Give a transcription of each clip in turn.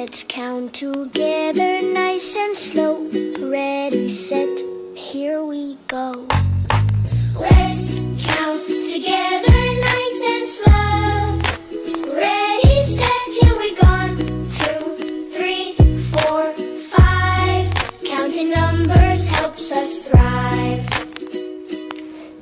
Let's count together nice and slow. Ready, set, here we go. Let's count together nice and slow. Ready, set, here we go. 2, 3, 4, 5. Counting numbers helps us thrive.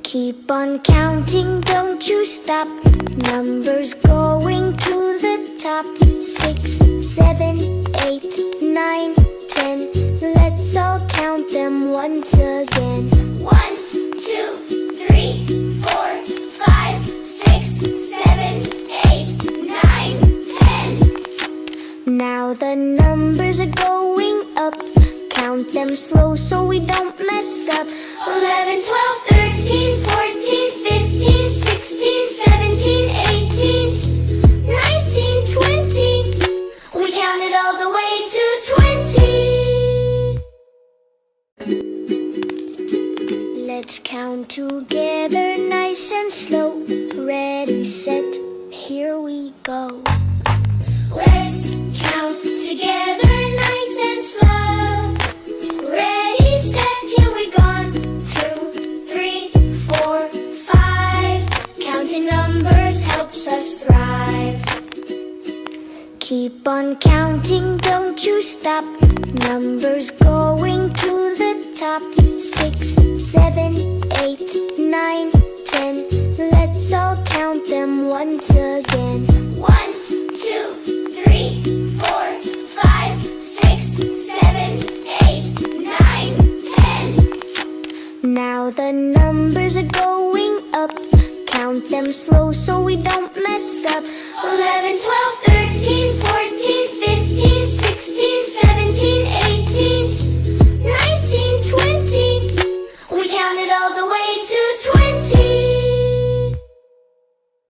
Keep on counting, don't you stop. Numbers going to the top. 6, 7, 8, 9, 10. Let's all count them once again. 1, 2, 3, 4, 5, 6, 7, 8, 9, 10. Now the numbers are going up. Count them slow so we don't mess up. 11, 12, 13, 14, 15, 16, 17, 18, 19, 20. We counted all the way to 20. Let's count together nice and slow. Ready, set, here we go. Let's count together nice and slow. Ready, set, here we go. 2, 3, 4, 5. Counting numbers helps us thrive. Keep on counting, don't you stop. Numbers going to the top. 6, 7, 8, 9, 10. Let's all count them once again.